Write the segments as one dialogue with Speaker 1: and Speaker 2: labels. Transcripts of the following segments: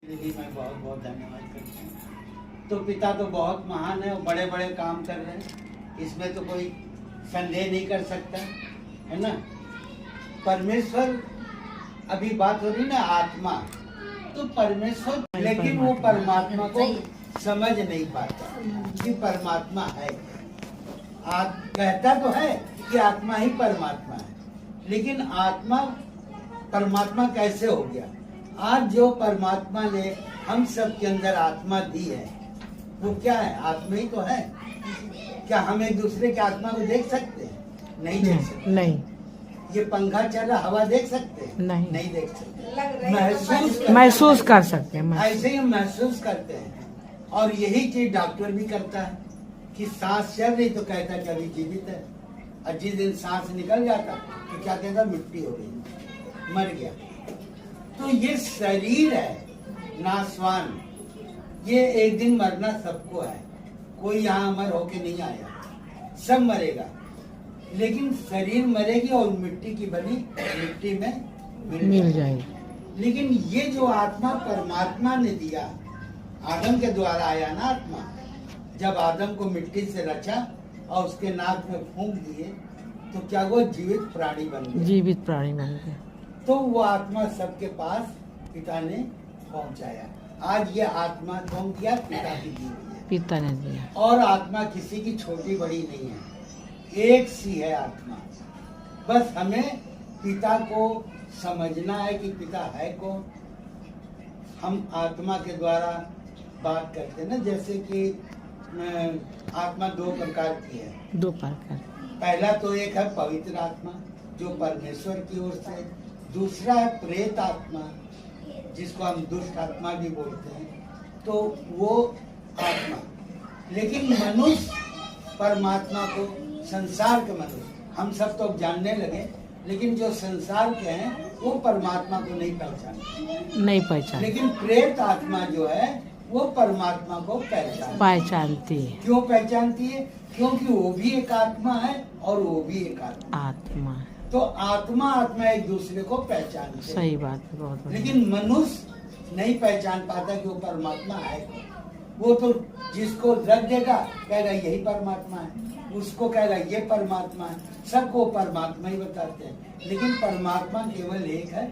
Speaker 1: भी मैं बहुत बहुत धन्यवाद करता हूँ। तो पिता तो बहुत महान है और बड़े बड़े काम कर रहे हैं, इसमें तो कोई संदेह नहीं कर सकता है ना। परमेश्वर, अभी बात हो रही ना आत्मा, तो परमेश्वर, लेकिन वो परमात्मा को समझ नहीं पाता कि परमात्मा है। कहता तो है कि आत्मा ही परमात्मा है, लेकिन आत्मा परमात्मा कैसे हो गया? आज जो परमात्मा ने हम सब के अंदर आत्मा दी है, वो क्या है? आत्मा ही तो है। क्या हम एक दूसरे के आत्मा को देख सकते हैं? नहीं देख सकते।
Speaker 2: नहीं।
Speaker 1: ये पंखा चल रहा, हवा देख सकते हैं?
Speaker 2: नहीं।
Speaker 1: नहीं देख सकते।
Speaker 2: महसूस कर सकते हैं।
Speaker 1: ऐसे ही महसूस करते हैं। और यही चीज डॉक्टर भी करता है कि सांस चल रही तो कहता है कि अभी जीवित है, और जिस दिन सांस निकल जाता तो क्या कहता? मिट्टी हो गई, मर गया। तो ये शरीर है नासवान, ये एक दिन मरना सबको है। कोई यहाँ अमर होके नहीं आया, सब मरेगा, लेकिन शरीर मरेगी और मिट्टी की बनी मिट्टी में मिल जाएगी। लेकिन ये जो आत्मा परमात्मा ने दिया, आदम के द्वारा आया ना आत्मा, जब आदम को मिट्टी से रचा और उसके नाक में फूंक दिए तो क्या वो जीवित प्राणी बन गए? जीवित प्राणी बन गए। तो वो आत्मा सबके पास पिता ने पहुंचाया। आज ये आत्मा कौन दिया? पिता की दी है,
Speaker 2: पिता ने दिया।
Speaker 1: और आत्मा किसी की छोटी बड़ी नहीं है, एक सी है आत्मा। बस हमें पिता को समझना है कि पिता है कौन। हम आत्मा के द्वारा बात करते हैं ना, जैसे कि आत्मा दो प्रकार की है।
Speaker 2: दो प्रकार।
Speaker 1: पहला तो एक है पवित्र आत्मा जो परमेश्वर की ओर से, दूसरा है प्रेत आत्मा जिसको हम दुष्ट आत्मा भी बोलते हैं। तो वो आत्मा, लेकिन मनुष्य परमात्मा को, संसार के मनुष्य, हम सब तो जानने लगे, लेकिन जो संसार के हैं वो परमात्मा को नहीं पहचानते। लेकिन प्रेत आत्मा जो है वो परमात्मा को पहचानती है। क्यों पहचानती है? क्योंकि वो भी एक आत्मा है और वो भी एक आत्मा है। तो आत्मा एक दूसरे को पहचानते हैं।
Speaker 2: सही बात है, बहुत।
Speaker 1: लेकिन मनुष्य नहीं पहचान पाता कि वो परमात्मा है। वो तो जिसको रख देगा कहेगा यही परमात्मा है, उसको कहेगा ये परमात्मा है, सबको परमात्मा ही बताते हैं। लेकिन परमात्मा केवल एक है।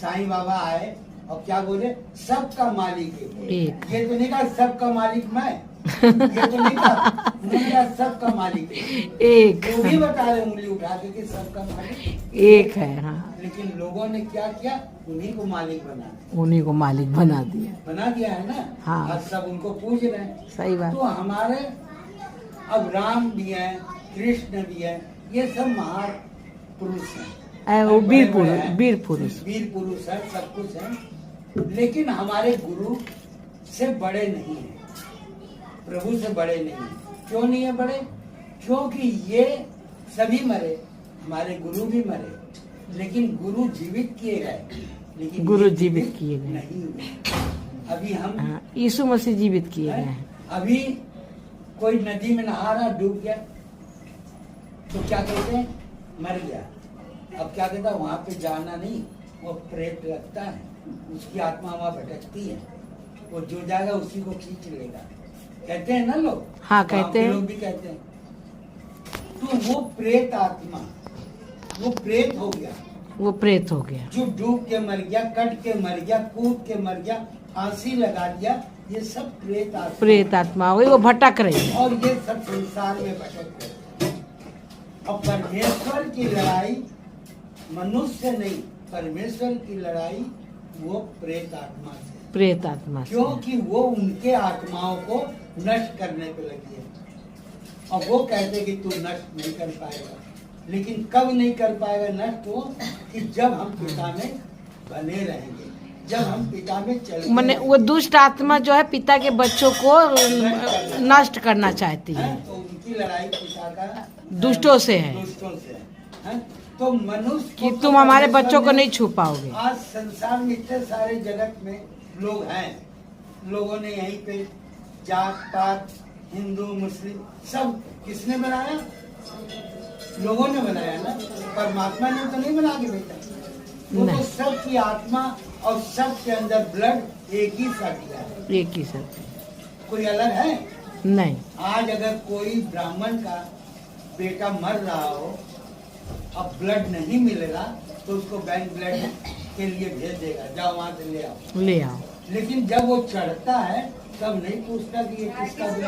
Speaker 1: साईं बाबा आए और क्या बोले? सबका मालिक एक। ये तो नहीं कहा सबका मालिक मैं, ये तो नहीं कहा सबका मालिक
Speaker 2: एक।
Speaker 1: वो भी बता रहे उंगली उठा के कि सबका मालिक
Speaker 2: एक है। हाँ।
Speaker 1: लेकिन लोगों ने क्या किया? उन्हीं को मालिक
Speaker 2: बना दिया
Speaker 1: है ना।
Speaker 2: हाँ।
Speaker 1: आज सब उनको पूज रहे हैं।
Speaker 2: सही बात।
Speaker 1: तो हमारे अब राम भी है, कृष्ण भी है, ये सब महान पुरुष हैं,
Speaker 2: वो वीर पुरुष
Speaker 1: है, सब कुछ है। लेकिन हमारे गुरु से बड़े नहीं है, प्रभु से बड़े नहीं है। क्यों नहीं है बड़े? क्योंकि ये सभी मरे, हमारे गुरु भी मरे, लेकिन गुरु जीवित किए गए। लेकिन
Speaker 2: गुरु जीवित किए गए
Speaker 1: नहीं हुए। अभी हम
Speaker 2: यीशु मसीह जीवित किए गए हैं।
Speaker 1: अभी कोई नदी में नहा रहा, डूब गया, तो क्या कहते हैं? मर गया। अब क्या कहता है? वहाँ पे जाना नहीं, वो प्रेत लगता है, उसकी आत्मा वहाँ भटकती है, वो जो जाएगा उसी को खींच लेगा, कहते हैं ना लोग।
Speaker 2: हाँ, कहते हैं।
Speaker 1: लोग भी कहते हैं। तो वो प्रेत आत्मा, वो प्रेत हो गया, जो डूब के मर गया, कट के मर गया, कूद के मर गया, फांसी लगा दिया, ये सब प्रेत आत्मा वही वो भटक रही है। और ये सब संसार में भटक रहे। और परमेश्वर की लड़ाई मनुष्य नहीं, परमेश्वर की लड़ाई वो प्रेत आत्मा से। क्योंकि वो उनके आत्माओं को नष्ट करने पे लगी है। और वो कहते कि तू नष्ट नहीं कर पाएगा, लेकिन कब नहीं कर पाएगा नष्ट? वो कि जब हम पिता में बने रहेंगे, जब हम पिता में चलेंगे।
Speaker 2: माने वो दुष्ट आत्मा जो है पिता के बच्चों को नष्ट करना चाहती है।
Speaker 1: तो उनकी लड़ाई पिता का
Speaker 2: दुष्टों से है।
Speaker 1: तो मनुष्य
Speaker 2: कि तुम हमारे बच्चों को नहीं छू पाओगे।
Speaker 1: आज संसार में इतने सारे जगत में लोग हैं, लोगों ने यहीं पे जात पात, हिंदू मुस्लिम सब किसने बनाया? लोगों ने बनाया ना, परमात्मा ने तो नहीं बना के बेटा। वो तो सबकी आत्मा और सबके अंदर ब्लड एक ही सत्य है,
Speaker 2: एक ही सब।
Speaker 1: कोई अलग है?
Speaker 2: नहीं।
Speaker 1: आज अगर कोई ब्राह्मण का बेटा मर रहा हो, अब ब्लड नहीं मिलेगा तो उसको बैंक ब्लड के लिए भेज देगा, जाओ वहां से ले आओ।
Speaker 2: ले आओ।
Speaker 1: लेकिन जब वो चढ़ता है तब नहीं पूछता कि ये किसका ब्लड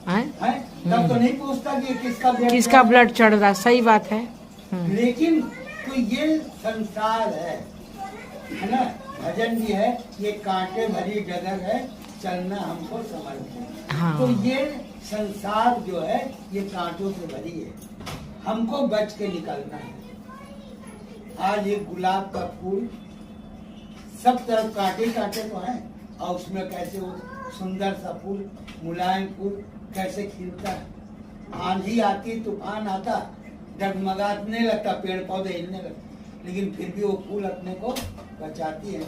Speaker 1: है? तब तो नहीं पूछता कि ये किसका
Speaker 2: ब्लड चढ़ रहा। सही बात है।
Speaker 1: लेकिन तो ये संसार है ना? भजन भी है, ये कांटे भरी डगर है, चलना हमको समझ में।
Speaker 2: हाँ।
Speaker 1: तो ये संसार जो है ये कांटों से भरी है, हमको बच के निकलना है। आज ये गुलाब का फूल सब तरफ कांटे कांटे तो हैं, और उसमें कैसे वो सुंदर सा फूल, मुलायम फूल कैसे खिलता है। आंधी आती, तूफान आता, डगमगाने लगता, पेड़ पौधे हिलने लगते, लेकिन फिर भी वो फूल अपने को बचाती है।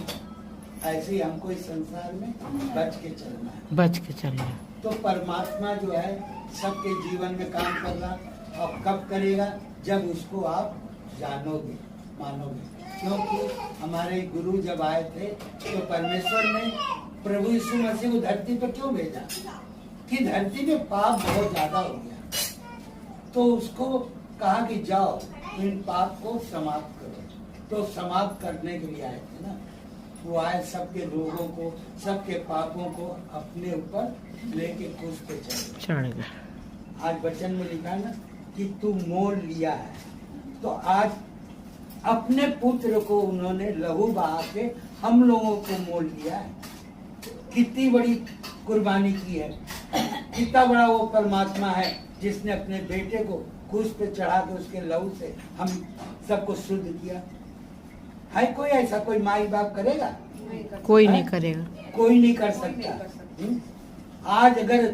Speaker 1: ऐसे ही हमको इस संसार में बच के चलना है।
Speaker 2: बच के चलना।
Speaker 1: तो परमात्मा जो है सबके जीवन में काम कर रहा, और कब करेगा? जब उसको आप जानोगे, मानोगे। क्योंकि हमारे गुरु जब आए थे तो परमेश्वर ने प्रभु यीशु मसीह को धरती पर क्यों भेजा? कि धरती में पाप बहुत ज्यादा हो गया, तो उसको कहा कि जाओ इन पाप को समाप्त करो। तो समाप्त करने के लिए आए थे ना। वो आए सबके रोगों को, सबके पापों को अपने ऊपर लेके क्रूस पे चढ़ गया। आज वचन में लिखा है ना कि तू मोल लिया है। तो आज अपने पुत्र को उन्होंने लहू बहा के हम लोगों को मोल लिया है। कितनी बड़ी कुर्बानी की है, कितना बड़ा वो परमात्मा है जिसने अपने बेटे को क्रूस पे चढ़ा के उसके लहू से हम सबको शुद्ध किया है। कोई ऐसा कोई माई बाप करेगा?
Speaker 2: कोई नहीं करेगा,
Speaker 1: कोई नहीं कर सकता। आज अगर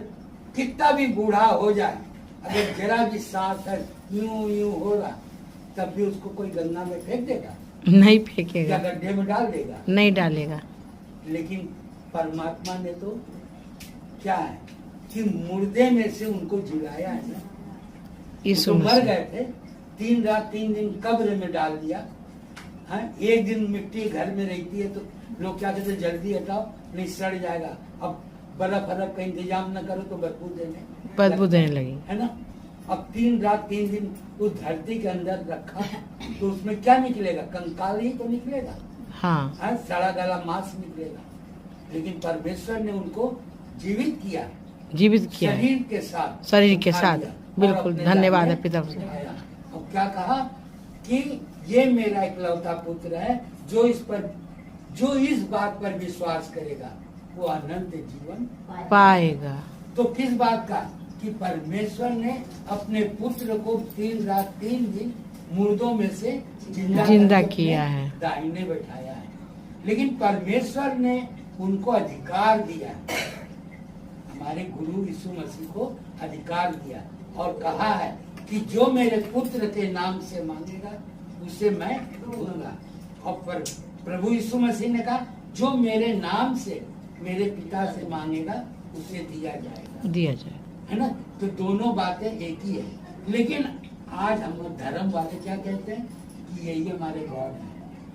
Speaker 1: कितना भी बूढ़ा हो जाए, अगर जरा भी सांस है यूं यूं हो रहा, तब भी उसको कोई गंगा में फेंक देगा?
Speaker 2: नहीं फेंकेगा।
Speaker 1: या गड्ढे में डाल देगा?
Speaker 2: नहीं डालेगा।
Speaker 1: लेकिन परमात्मा ने तो क्या है कि मुर्दे में से उनको जिलाया है ना।
Speaker 2: यीशु
Speaker 1: तो मर गए थे, 3 रात 3 दिन कब्र में डाल दिया। हाँ, एक दिन मिट्टी घर में रहती है तो लोग क्या कहते हैं, जल्दी हटाओ नहीं सड़ जाएगा। अब बर्फ फर्फ का इंतजाम न करो तो बदबू देने लगी, है ना। अब 3 रात 3 दिन उस धरती के अंदर रखा तो उसमें क्या निकलेगा? कंकाल ही तो निकलेगा। हाँ, सड़ा गला मांस निकलेगा। लेकिन परमेश्वर ने उनको जीवित किया शरीर के साथ।
Speaker 2: बिल्कुल, धन्यवाद है पिता।
Speaker 1: अब क्या कहा कि ये मेरा इकलौता पुत्र है, जो इस बात पर विश्वास करेगा वो अनंत जीवन
Speaker 2: पाएगा।
Speaker 1: तो किस बात का? कि परमेश्वर ने अपने पुत्र को 3 रात 3 दिन मुर्दों में से जिंदा किया है, दाहिने बैठाया है। लेकिन परमेश्वर ने उनको अधिकार दिया, हमारे गुरु यीशु मसीह को अधिकार दिया और कहा है कि जो मेरे पुत्र के नाम से मांगेगा उसे मैं दूंगा। और प्रभु यीशु मसीह ने कहा जो मेरे नाम से मेरे पिता से मांगेगा उसे दिया जाए, है ना। तो दोनों बातें एक ही है। लेकिन आज हम लोग धर्म वाले क्या कहते हैं कि यही हमारे गॉड है,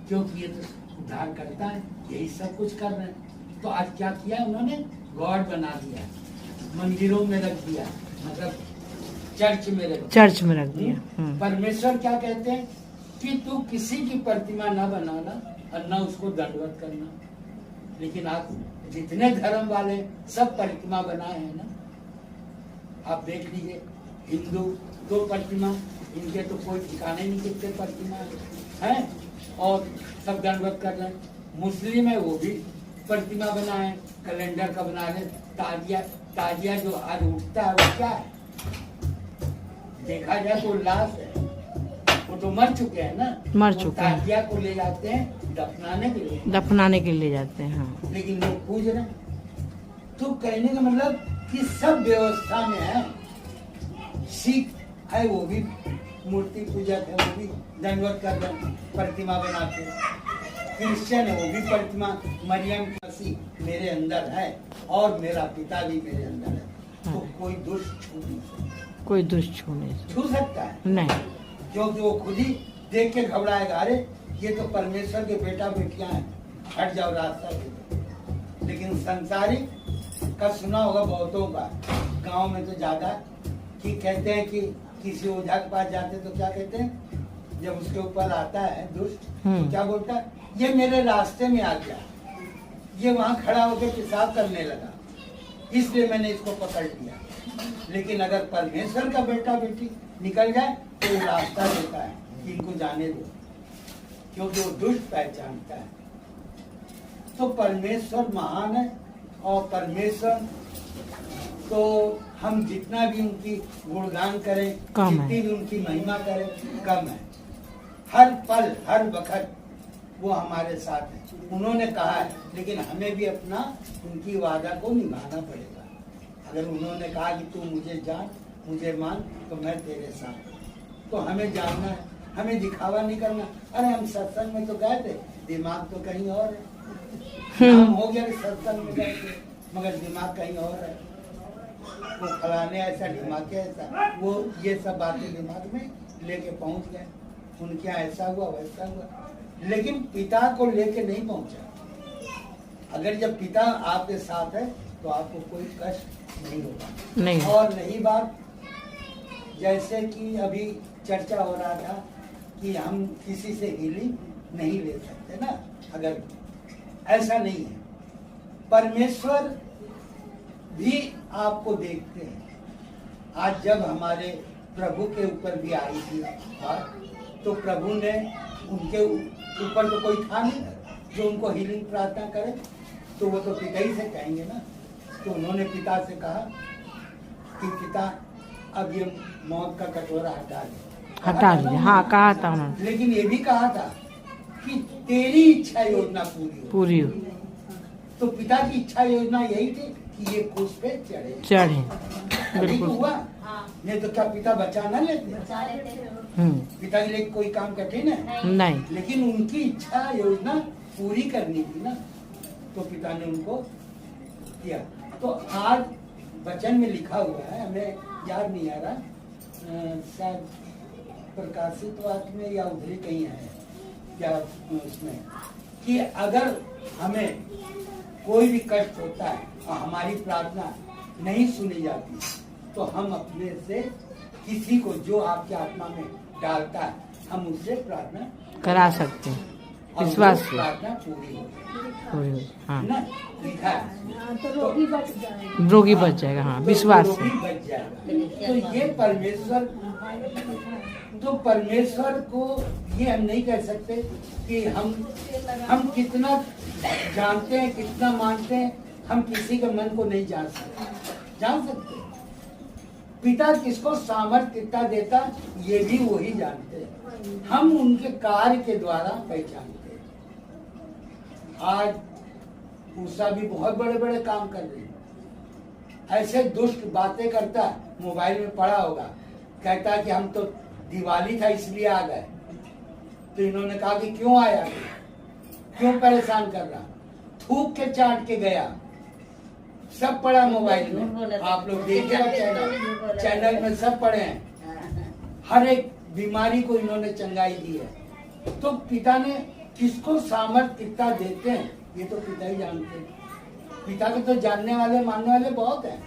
Speaker 1: क्योंकि ये तो उद्धार करता है, यही सब कुछ कर रहे हैं। तो आज क्या किया उन्होंने? गॉड बना दिया, मंदिरों में रख दिया, मतलब चर्च में रख दिया। परमेश्वर क्या कहते हैं कि तू किसी की प्रतिमा न बनाना और न उसको दंडवत करना। लेकिन आप जितने धर्म वाले सब प्रतिमा बनाए हैं ना, आप देख लीजिए, हिंदू 2 प्रतिमा, इनके तो कोई ठिकाने नहीं कितने प्रतिमा है, और सब दंडवत कर रहे हैं। मुस्लिम है वो भी प्रतिमा बनाए, कैलेंडर का बना रहे। ताजिया जो आज उठता है वो क्या है? देखा जाए तो लाश है, वो तो मर चुके हैं ना,
Speaker 2: मर चुके हैं।
Speaker 1: ताजिया को ले जाते हैं दफनाने के लिए
Speaker 2: जाते हैं। हाँ।
Speaker 1: लेकिन लोग पूछ रहे, तो कहने का मतलब कि सब व्यवस्था में है। सिख है वो भी मूर्ति पूजक है, वो भी दंडवत कर रहे हैं, प्रतिमा बनाते हैं। क्रिश्चियन है वो भी प्रतिमा, मरियम मसीह मेरे अंदर है और मेरा पिता भी मेरे अंदर है। तो कोई दुष्ट छू नहीं छू सकता है?
Speaker 2: नहीं,
Speaker 1: क्योंकि वो खुद ही देख के घबराएगा, अरे ये तो परमेश्वर के बेटा बेटियां हैं, हट जाओ, रास्ता दे दो। लेकिन संसारिक का सुना होगा बहुतों का, गांव में तो ज्यादा, कि कहते हैं कि किसी ओझा के पास जाते तो क्या कहते हैं, जब उसके ऊपर आता है दुष्ट तो क्या बोलता है, ये मेरे रास्ते में आ गया, ये वहां खड़ा होकर पेशाब करने लगा, इसलिए मैंने इसको पकड़ लिया। लेकिन अगर परमेश्वर का बेटा बेटी निकल जाए तो वो रास्ता देता है कि इनको जाने दो, क्योंकि वो दुष्ट पहचानता है। तो परमेश्वर महान है, और परमेश्वर तो हम जितना भी उनकी गुणगान करें, जितनी भी उनकी महिमा करें कम है। हर पल हर वक्त वो हमारे साथ है। उन्होंने कहा है, लेकिन हमें भी अपना उनकी वादा को निभाना पड़ेगा। अगर उन्होंने कहा कि तू मुझे जान, मुझे मान, तो मैं तेरे साथ हूं। तो हमें जानना है, हमें दिखावा नहीं करना। अरे हम सत्संग में तो गए थे, दिमाग तो कहीं और है। नाम हो गया सत्संग में गए थे, मगर दिमाग कहीं और है। वो फलाने ऐसा, ढिमाके ऐसा, वो ये सब बातें दिमाग में लेके पहुंच गए। उनके यहाँ ऐसा हुआ वैसा हुआ, लेकिन पिता को लेके नहीं पहुंचा। अगर जब पिता आपके साथ है तो आपको कोई कष्ट नहीं होगा।
Speaker 2: नहीं।
Speaker 1: और नहीं बात, जैसे कि अभी चर्चा हो रहा था कि हम किसी से हीलिंग नहीं ले सकते ना, अगर ऐसा नहीं है। परमेश्वर भी आपको देखते हैं। आज जब हमारे प्रभु के ऊपर भी आई थी बात, तो प्रभु ने उनके ऊपर तो कोई था नहीं जो उनको हीलिंग प्रार्थना करे, तो वो तो पिता ही से कहेंगे ना। तो उन्होंने पिता से कहा कि पिता अब ये मौत का कटोरा हटा दे।
Speaker 2: हाँ कहा था उन्होंने।
Speaker 1: लेकिन ये भी कहा था कि तेरी इच्छा योजना पूरी हो। तो पिता की इच्छा योजना यही थी कि ये क्रूस पे चढ़े। बिल्कुल हुआ। नहीं तो क्या पिता बचा ना लेते? पिता के लिए कोई काम कठिन है? नहीं। लेकिन उनकी इच्छा योजना पूरी करनी थी ना, तो पिता ने उनको किया। तो आज वचन में लिखा हुआ है, हमें याद नहीं आ रहा, शायद प्रकाशित वाक्य में या उधर ही कहीं है क्या उसमें, कि अगर हमें कोई भी कष्ट होता है और हमारी प्रार्थना नहीं सुनी जाती, तो हम अपने से किसी को जो आपके आत्मा में डालता है, हम उससे प्रार्थना
Speaker 2: करा सकते हैं, विश्वास से
Speaker 1: प्रार्थना पूरी हो।
Speaker 2: हाँ
Speaker 1: ना लिखा है तो
Speaker 2: रोगी बच जाएगा। हाँ विश्वास से
Speaker 1: बच जाएगा। तो ये परमेश्वर, तो परमेश्वर को ये हम नहीं कह सकते कि हम कितना जानते हैं, कितना मानते हैं। हम किसी के मन को नहीं जान सकते। पिता किसको सामर्थ्य कितना देता, ये भी वही जानते हैं। हम उनके कार्य के द्वारा पहचानते हैं। आज उषा भी बहुत बड़े बड़े काम कर रही है। ऐसे दुष्ट बातें करता है, मोबाइल में पढ़ा होगा, कहता है कि हम तो दिवाली था इसलिए आ गए। तो इन्होंने कहा कि क्यों आया, क्यों परेशान कर रहा, थूक के चाट के गया। सब पढ़ा मोबाइल में, आप लोग देखिएगा चैनल में सब पढ़े हैं। हर एक बीमारी को इन्होंने चंगाई दी है। तो पिता ने किसको सामर्थ्य कितना देते हैं, ये तो पिता ही जानते हैं। पिता के तो जानने वाले मानने वाले बहुत हैं।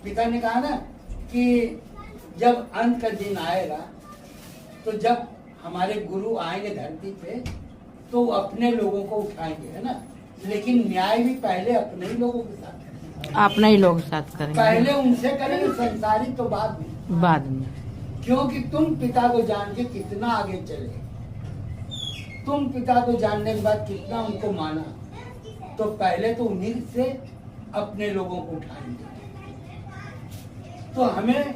Speaker 1: पिता ने कहा ना कि जब अंत का दिन आएगा, तो जब हमारे गुरु आएंगे धरती पे, तो अपने लोगों को उठाएंगे, है ना। लेकिन न्याय भी पहले अपने ही लोगों के साथ करेंगे।
Speaker 2: अपने ही लोग साथ करेंगे,
Speaker 1: पहले उनसे करेंगे, संसारिक तो बाद में। क्योंकि तुम पिता को जान के कितना आगे चले, तुम पिता को जानने के बाद कितना उनको माना, तो पहले तो उन्हीं से अपने लोगों को उठाएंगे। तो हमें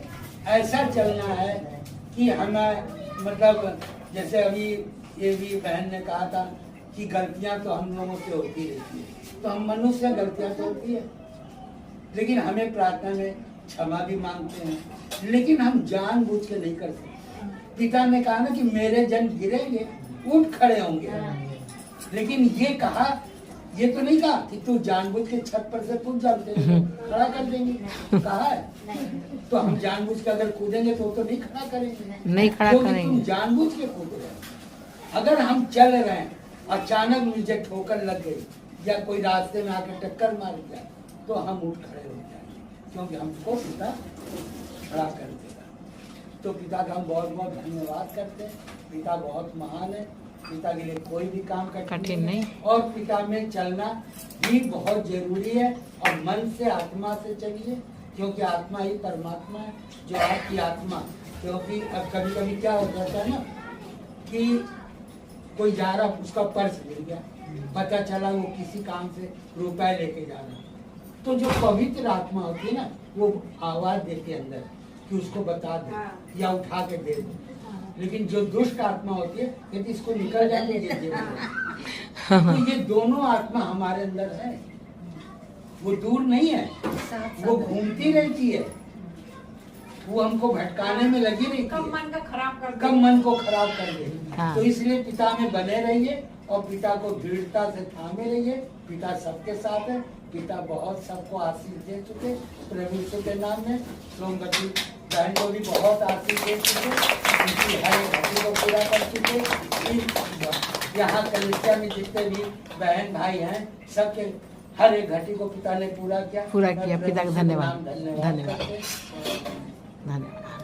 Speaker 1: ऐसा चलना है कि हमें, मतलब जैसे अभी ये भी बहन ने कहा था कि गलतियां तो हम लोगों से होती रहती है। तो हम मनुष्य, गलतियां तो होती है, लेकिन हमें प्रार्थना में क्षमा भी मांगते हैं। लेकिन हम जानबूझ के नहीं कर सकते। पिता ने कहा ना कि मेरे जन गिरेंगे, उठ खड़े होंगे। लेकिन ये कहा, ये तो नहीं कहा कि तू जानबूझ के छत पर से कूद जाते खड़ा कर देंगे। कहा है तो हम जानबूझ के अगर कूदेंगे तो नहीं खड़ा करेंगे,
Speaker 2: नहीं खड़ा करेंगे।
Speaker 1: तुम जानबूझ के कूद रहे हो। अगर हम चल रहे हैं अचानक मुझे ठोकर लग गई या कोई रास्ते में आकर टक्कर मार दिया तो हम उठ खड़े हो जाएंगे, क्योंकि हमको पिता खड़ा कर देगा। तो पिता का हम बहुत बहुत धन्यवाद करते हैं। पिता बहुत महान है, पिता के लिए कोई भी काम
Speaker 2: कठिन नहीं।
Speaker 1: और पिता में चलना भी बहुत जरूरी है। और मन से आत्मा से चलिए, क्योंकि आत्मा ही परमात्मा है, जो आपकी आत्मा। क्योंकि अब कभी कभी क्या हो जाता है ना कि कोई जा रहा, उसका पर्स मिल गया, पता चला वो किसी काम से रुपए लेके जा रहा, तो जो पवित्र आत्मा होती है ना, वो आवाज देती है अंदर कि उसको बता दे या उठा के दे दो। लेकिन जो दुष्ट आत्मा होती है कहती इसको निकल जाने दीजिए। तो ये दोनों आत्मा हमारे अंदर है, वो दूर नहीं है, वो घूमती रहती है, वो हमको भटकाने में लगी रहती है, कब मन को खराब कर दे।
Speaker 2: हाँ।
Speaker 1: तो इसलिए पिता में बने रहिए और पिता को दृढ़ता से थामे रहिए। पिता सबके साथ है, पिता बहुत सबको आशीष दे चुके प्रभु यीशु के नाम में। सोमवती बहन को भी बहुत आशीष दे चुके, उनकी हर एक घटी को पूरा कर चुके। यहाँ कलिसिया में जितने भी बहन भाई हैं, सबके हर एक घटी को पिता ने पूरा किया।
Speaker 2: पिता का धन्यवाद।
Speaker 1: धन्यवाद।
Speaker 2: धन्यवाद।